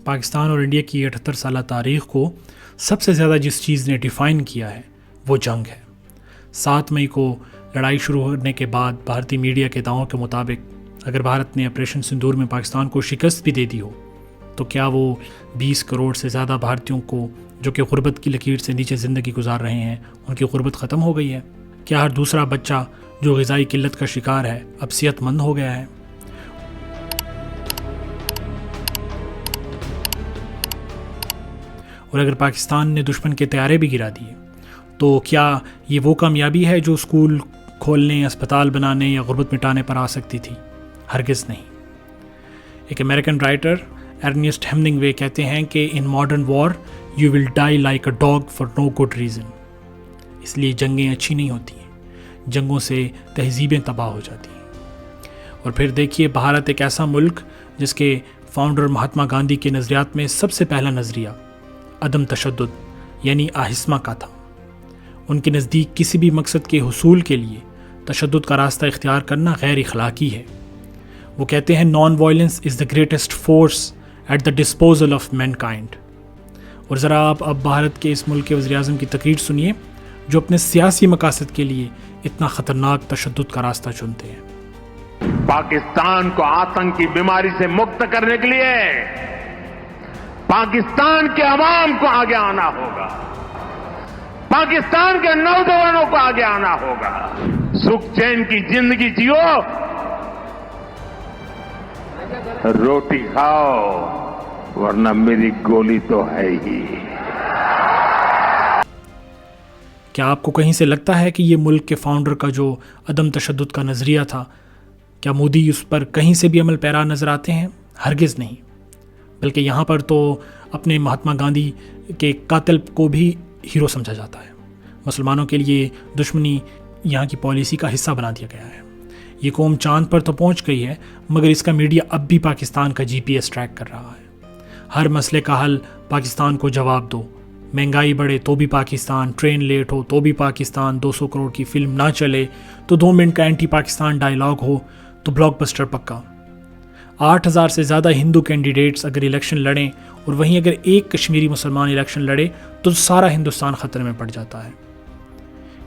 پاکستان اور انڈیا کی 78 سالہ تاریخ کو سب سے زیادہ جس چیز نے ڈیفائن کیا ہے وہ جنگ ہے۔ 7 مئی کو لڑائی شروع ہونے کے بعد بھارتی میڈیا کے دعووں کے مطابق اگر بھارت نے آپریشن سندور میں پاکستان کو شکست بھی دے دی ہو تو کیا وہ 20 کروڑ سے زیادہ بھارتیوں کو جو کہ غربت کی لکیر سے نیچے زندگی گزار رہے ہیں ان کی غربت ختم ہو گئی ہے؟ کیا ہر دوسرا بچہ جو غذائی قلت کا شکار ہے اب صحت مند ہو گیا ہے؟ اور اگر پاکستان نے دشمن کے طیارے بھی گرا دیے تو کیا یہ وہ کامیابی ہے جو اسکول کھولنے، اسپتال بنانے یا غربت مٹانے پر آ سکتی تھی؟ ہرگز نہیں۔ ایک امریکن رائٹر ارنیسٹ ہیمنگوے کہتے ہیں کہ in modern war you will die like a dog for no good reason. اس لیے جنگیں اچھی نہیں ہوتی ہیں، جنگوں سے تہذیبیں تباہ ہو جاتی ہیں۔ اور پھر دیکھیے بھارت ایک ایسا ملک جس کے فاؤنڈر مہاتما گاندھی کے نظریات میں سب سے پہلا نظریہ عدم تشدد یعنی آہستہ کا تھا۔ ان کے نزدیک کسی بھی مقصد کے حصول کے لیے تشدد کا راستہ اختیار کرنا غیر اخلاقی ہے۔ وہ کہتے ہیں non violence is the greatest force at the disposal of mankind. اور ذرا آپ اب بھارت کے اس ملک کے وزیر اعظم کی تقریر سنیے جو اپنے سیاسی مقاصد کے لیے اتنا خطرناک تشدد کا راستہ چنتے ہیں۔ پاکستان کو آتنک کی بیماری سے مکت کرنے کے لیے پاکستان کے عوام کو آگے آنا ہوگا، پاکستان کے نوجوانوں کو آگے آنا ہوگا۔ سکھ چین کی زندگی جیو، روٹی کھاؤ ورنہ میری گولی تو ہے ہی۔ کیا آپ کو کہیں سے لگتا ہے کہ یہ ملک کے فاؤنڈر کا جو عدم تشدد کا نظریہ تھا، کیا مودی اس پر کہیں سے بھی عمل پیرا نظر آتے ہیں؟ ہرگز نہیں، بلکہ یہاں پر تو اپنے مہاتما گاندھی کے قاتل کو بھی ہیرو سمجھا جاتا ہے۔ مسلمانوں کے لیے دشمنی یہاں کی پالیسی کا حصہ بنا دیا گیا ہے۔ یہ قوم چاند پر تو پہنچ گئی ہے مگر اس کا میڈیا اب بھی پاکستان کا GPS ٹریک کر رہا ہے۔ ہر مسئلے کا حل پاکستان کو جواب دو، مہنگائی بڑھے تو بھی پاکستان، ٹرین لیٹ ہو تو بھی پاکستان، 200 کروڑ کی فلم نہ چلے تو 2 منٹ کا اینٹی پاکستان ڈائلاگ ہو تو بلاک بسٹر پکا۔ 8000 سے زیادہ ہندو کینڈیڈیٹس اگر الیکشن لڑیں اور وہیں اگر ایک کشمیری مسلمان الیکشن لڑے تو سارا ہندوستان خطرے میں پڑ جاتا ہے۔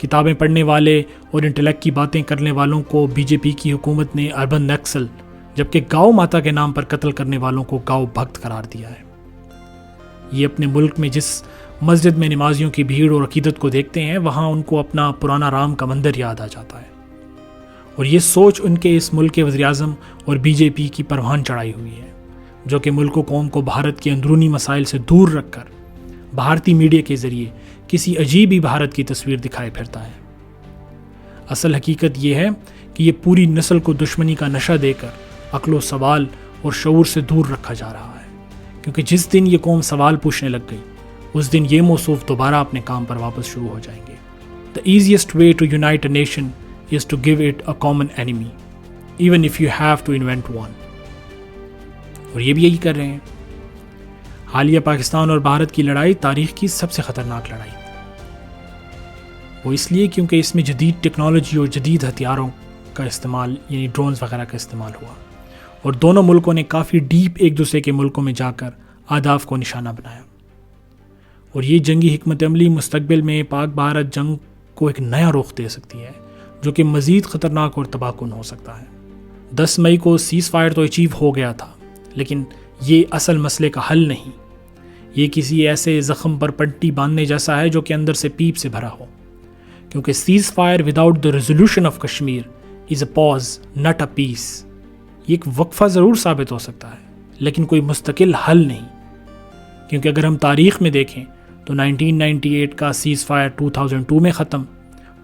کتابیں پڑھنے والے اور انٹلیکٹ کی باتیں کرنے والوں کو BJP کی حکومت نے اربن نکسل جبکہ گاؤں ماتا کے نام پر قتل کرنے والوں کو گاؤں بھگت قرار دیا ہے۔ یہ اپنے ملک میں جس مسجد میں نمازیوں کی بھیڑ اور عقیدت کو دیکھتے ہیں وہاں ان کو اپنا پرانا رام کا مندر یاد آ جاتا ہے، اور یہ سوچ ان کے اس ملک کے وزیر اعظم اور BJP کی پروان چڑھائی ہوئی ہے جو کہ ملک و قوم کو بھارت کے اندرونی مسائل سے دور رکھ کر بھارتی میڈیا کے ذریعے کسی عجیب ہی بھارت کی تصویر دکھائے پھرتا ہے۔ اصل حقیقت یہ ہے کہ یہ پوری نسل کو دشمنی کا نشہ دے کر عقل و سوال اور شعور سے دور رکھا جا رہا ہے، کیونکہ جس دن یہ قوم سوال پوچھنے لگ گئی اس دن یہ موصوف دوبارہ اپنے کام پر واپس شروع ہو جائیں گے۔ The easiest way to unite a nation is to give it a common enemy, even if you have to invent one۔ اور یہ بھی یہی کر رہے ہیں۔ حالیہ پاکستان اور بھارت کی لڑائی تاریخ کی سب سے خطرناک لڑائی، وہ اس لیے کیونکہ اس میں جدید ٹیکنالوجی اور جدید ہتھیاروں کا استعمال یعنی ڈرونز وغیرہ کا استعمال ہوا، اور دونوں ملکوں نے کافی ڈیپ ایک دوسرے کے ملکوں میں جا کر اہداف کو نشانہ بنایا، اور یہ جنگی حکمت عملی مستقبل میں پاک بھارت جنگ کو ایک نیا رخ دے سکتی ہے جو کہ مزید خطرناک اور تباہ کن ہو سکتا ہے۔ 10 مئی کو سیز فائر تو اچیو ہو گیا تھا لیکن یہ اصل مسئلے کا حل نہیں، یہ کسی ایسے زخم پر پٹی باندھنے جیسا ہے جو کہ اندر سے پیپ سے بھرا ہو، کیونکہ ceasefire without the resolution of Kashmir is a pause not a peace. یہ ایک وقفہ ضرور ثابت ہو سکتا ہے لیکن کوئی مستقل حل نہیں، کیونکہ اگر ہم تاریخ میں دیکھیں تو 1998 کا سیز فائر 2002 میں ختم،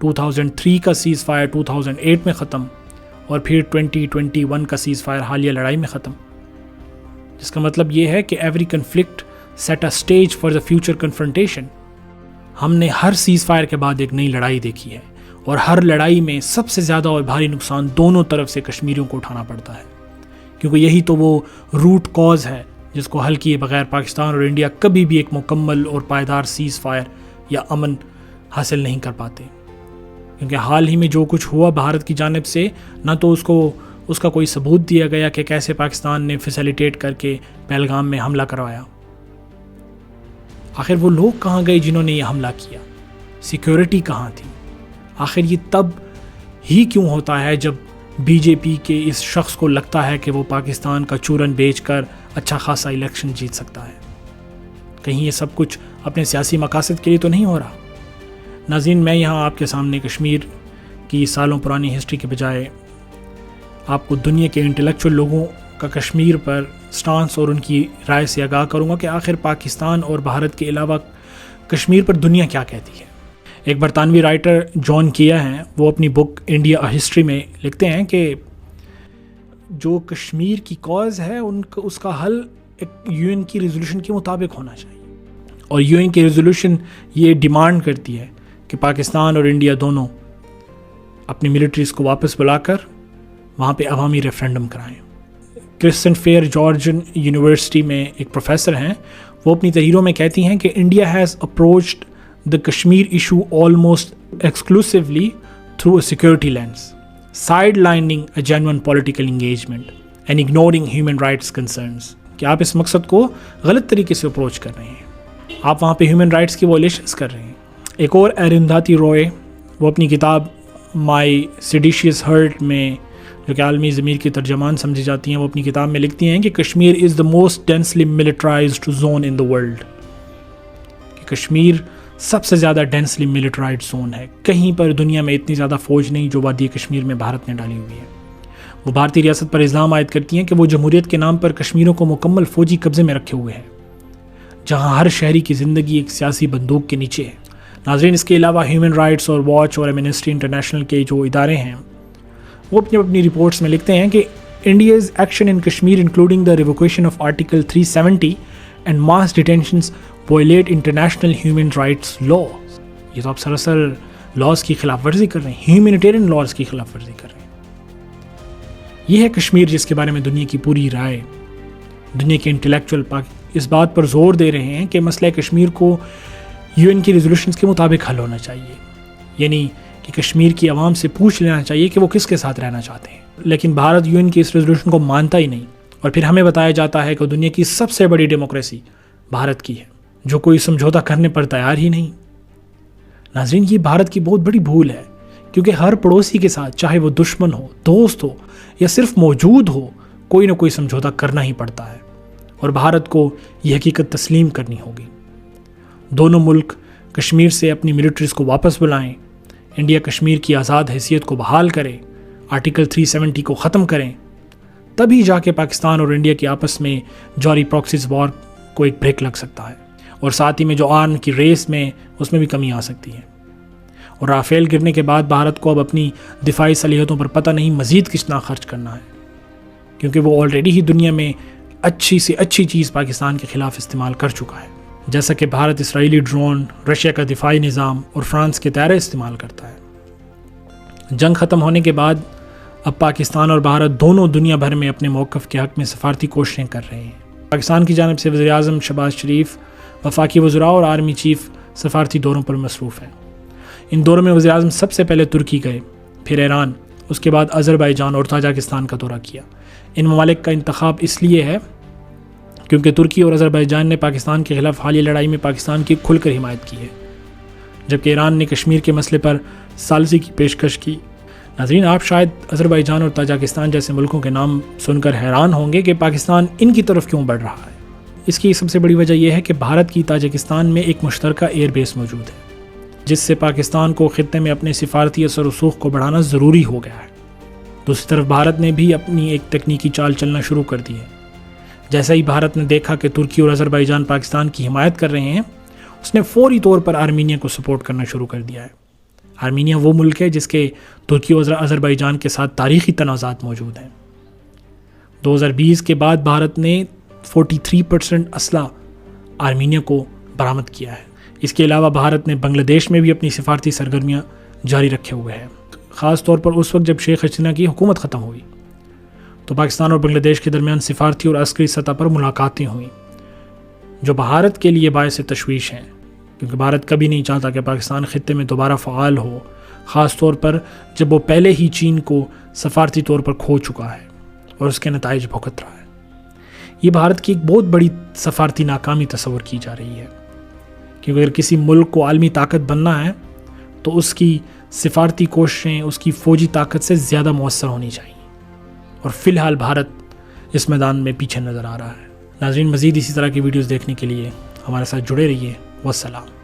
2003 کا سیز فائر 2008 میں ختم، اور پھر 2021 کا سیز فائر حالیہ لڑائی میں ختم، جس کا مطلب یہ ہے کہ every conflict set a stage for the future confrontation. ہم نے ہر سیز فائر کے بعد ایک نئی لڑائی دیکھی ہے، اور ہر لڑائی میں سب سے زیادہ اور بھاری نقصان دونوں طرف سے کشمیریوں کو اٹھانا پڑتا ہے، کیونکہ یہی تو وہ روٹ کاز ہے جس کو حل کیے بغیر پاکستان اور انڈیا کبھی بھی ایک مکمل اور پائیدار سیز فائر یا امن حاصل نہیں کر پاتے۔ کیونکہ حال ہی میں جو کچھ ہوا بھارت کی جانب سے، نہ تو اس کو اس کا کوئی ثبوت دیا گیا کہ کیسے پاکستان نے فیسیلیٹیٹ کر کے پہلگام میں حملہ کروایا؟ آخر وہ لوگ کہاں گئے جنہوں نے یہ حملہ کیا؟ سیکیورٹی کہاں تھی؟ آخر یہ تب ہی کیوں ہوتا ہے جب بی جے پی کے اس شخص کو لگتا ہے کہ وہ پاکستان کا چورن بیچ کر اچھا خاصا الیکشن جیت سکتا ہے؟ کہیں یہ سب کچھ اپنے سیاسی مقاصد کے لیے تو نہیں ہو رہا؟ ناظرین، میں یہاں آپ کے سامنے کشمیر کی سالوں پرانی ہسٹری کے بجائے آپ کو دنیا کے انٹلیکچوئل لوگوں کا کشمیر پر سٹانس اور ان کی رائے سے آگاہ کروں گا کہ آخر پاکستان اور بھارت کے علاوہ کشمیر پر دنیا کیا کہتی ہے۔ ایک برطانوی رائٹر جان کیا ہیں، وہ اپنی بک انڈیا ہسٹری میں لکھتے ہیں کہ جو کشمیر کی کاز ہے اس کا حل ایک یو این کی ریزولوشن کے مطابق ہونا چاہیے، اور یو این کی ریزولوشن یہ ڈیمانڈ کرتی ہے کہ پاکستان اور انڈیا دونوں اپنی ملٹریز کو واپس بلا کر وہاں پہ عوامی ریفرینڈم کرائیں۔ کرسٹن فیئر جارجن یونیورسٹی میں ایک پروفیسر ہیں، وہ اپنی تحریروں میں کہتی ہیں کہ India has approached the Kashmir issue almost exclusively through a security lens, sidelining a genuine political engagement and ignoring human rights concerns. کہ آپ اس مقصد کو غلط طریقے سے اپروچ کر رہے ہیں، آپ وہاں پہ ہیومن رائٹس کی وائلیشنز کر رہے ہیں۔ ایک اور ارندھاتی روئے، وہ اپنی کتاب مائی سیڈیشیس ہرٹ میں، جو کہ عالمی ضمیر کی ترجمان سمجھی جاتی ہیں، وہ اپنی کتاب میں لکھتی ہیں کہ Kashmir is the most densely militarized zone in the world, کہ کشمیر سب سے زیادہ ڈینسلی ملٹرائزڈ زون ہے، کہیں پر دنیا میں اتنی زیادہ فوج نہیں جو وادی کشمیر میں بھارت نے ڈالی ہوئی ہے۔ وہ بھارتی ریاست پر الزام عائد کرتی ہیں کہ وہ جمہوریت کے نام پر کشمیروں کو مکمل فوجی قبضے میں رکھے ہوئے ہے، جہاں ہر شہری کی زندگی ایک سیاسی بندوق کے نیچے ہے۔ ناظرین، اس کے علاوہ ہیومن رائٹس اور واچ اور ایمنسٹی انٹرنیشنل کے جو ادارے ہیں، وہ اپنی رپورٹس میں لکھتے ہیں کہ India's action in Kashmir including the revocation of article 370 and mass detentions violate international human rights law. یہ تو آپ سراسر لاز کی خلاف ورزی کر رہے ہیں، ہیومینیٹیرین لاز کی خلاف ورزی کر رہے ہیں۔ یہ ہے کشمیر جس کے بارے میں دنیا کی پوری رائے، دنیا کے انٹلیکچوئل اس بات پر زور دے رہے ہیں کہ مسئلہ کشمیر کو یو این کی ریزولوشنز کے مطابق حل ہونا چاہیے، یعنی کہ کشمیر کی عوام سے پوچھ لینا چاہیے کہ وہ کس کے ساتھ رہنا چاہتے ہیں۔ لیکن بھارت یو این کی اس ریزولوشن کو مانتا ہی نہیں، اور پھر ہمیں بتایا جاتا ہے کہ دنیا کی سب سے بڑی ڈیموکریسی بھارت کی ہے، جو کوئی سمجھوتا کرنے پر تیار ہی نہیں۔ ناظرین، یہ بھارت کی بہت بڑی بھول ہے، کیونکہ ہر پڑوسی کے ساتھ، چاہے وہ دشمن ہو، دوست ہو یا صرف موجود ہو، کوئی نہ کوئی سمجھوتا کرنا ہی پڑتا ہے، اور بھارت کو یہ حقیقت تسلیم کرنی ہوگی۔ دونوں ملک کشمیر سے اپنی ملٹریز کو واپس بلائیں، انڈیا کشمیر کی آزاد حیثیت کو بحال کرے، آرٹیکل 370 کو ختم کریں، تبھی جا کے پاکستان اور انڈیا کے آپس میں جاری پراکسیز وار کو ایک بریک لگ سکتا ہے، اور ساتھ ہی میں جو آرم کی ریس میں اس میں بھی کمی آ سکتی ہے۔ اور رافیل گرنے کے بعد بھارت کو اب اپنی دفاعی صلاحیتوں پر پتہ نہیں مزید کتنا خرچ کرنا ہے، کیونکہ وہ آلریڈی ہی دنیا میں اچھی سے اچھی چیز پاکستان کے خلاف استعمال کر چکا ہے، جیسا کہ بھارت اسرائیلی ڈرون، رشیا کا دفاعی نظام اور فرانس کے طیارے استعمال کرتا ہے۔ جنگ ختم ہونے کے بعد اب پاکستان اور بھارت دونوں دنیا بھر میں اپنے موقف کے حق میں سفارتی کوششیں کر رہے ہیں۔ پاکستان کی جانب سے وزیر اعظم شہباز شریف، وفاقی وزراء اور آرمی چیف سفارتی دوروں پر مصروف ہیں۔ ان دوروں میں وزیر اعظم سب سے پہلے ترکی گئے، پھر ایران، اس کے بعد آذربائیجان اور تاجکستان کا دورہ کیا۔ ان ممالک کا انتخاب اس لیے ہے کیونکہ ترکی اور آذربائیجان نے پاکستان کے خلاف حالیہ لڑائی میں پاکستان کی کھل کر حمایت کی ہے، جبکہ ایران نے کشمیر کے مسئلے پر ثالثی کی پیشکش کی۔ ناظرین، آپ شاید آذربائیجان اور تاجکستان جیسے ملکوں کے نام سن کر حیران ہوں گے کہ پاکستان ان کی طرف کیوں بڑھ رہا ہے۔ اس کی سب سے بڑی وجہ یہ ہے کہ بھارت کی تاجکستان میں ایک مشترکہ ایئر بیس موجود ہے، جس سے پاکستان کو خطے میں اپنے سفارتی اثر و رسوخ کو بڑھانا ضروری ہو گیا ہے۔ دوسری طرف بھارت نے بھی اپنی ایک تکنیکی چال چلنا شروع کر دی ہے۔ جیسا ہی بھارت نے دیکھا کہ ترکی اور آذربائیجان پاکستان کی حمایت کر رہے ہیں، اس نے فوری طور پر آرمینیا کو سپورٹ کرنا شروع کر دیا ہے۔ آرمینیا وہ ملک ہے جس کے ترکی اور آذربائیجان کے ساتھ تاریخی تنازعات موجود ہیں۔ 2020 کے بعد بھارت نے 43% اسلحہ آرمینیا کو برآمد کیا ہے۔ اس کے علاوہ بھارت نے بنگلہ دیش میں بھی اپنی سفارتی سرگرمیاں جاری رکھے ہوئے ہیں، خاص طور پر اس وقت جب شیخ حسینہ کی حکومت ختم ہوئی تو پاکستان اور بنگلہ دیش کے درمیان سفارتی اور عسکری سطح پر ملاقاتیں ہوئیں، جو بھارت کے لیے باعث تشویش ہیں، کیونکہ بھارت کبھی نہیں چاہتا کہ پاکستان خطے میں دوبارہ فعال ہو، خاص طور پر جب وہ پہلے ہی چین کو سفارتی طور پر کھو چکا ہے اور اس کے نتائج بھگت رہا ہے۔ یہ بھارت کی ایک بہت بڑی سفارتی ناکامی تصور کی جا رہی ہے، کیونکہ اگر کسی ملک کو عالمی طاقت بننا ہے تو اس کی سفارتی کوششیں اس کی فوجی طاقت سے زیادہ مؤثر ہونی چاہیے، اور فی الحال بھارت اس میدان میں پیچھے نظر آ رہا ہے۔ ناظرین، مزید اسی طرح کی ویڈیوز دیکھنے کے لیے ہمارے ساتھ جڑے رہیے۔ والسلام۔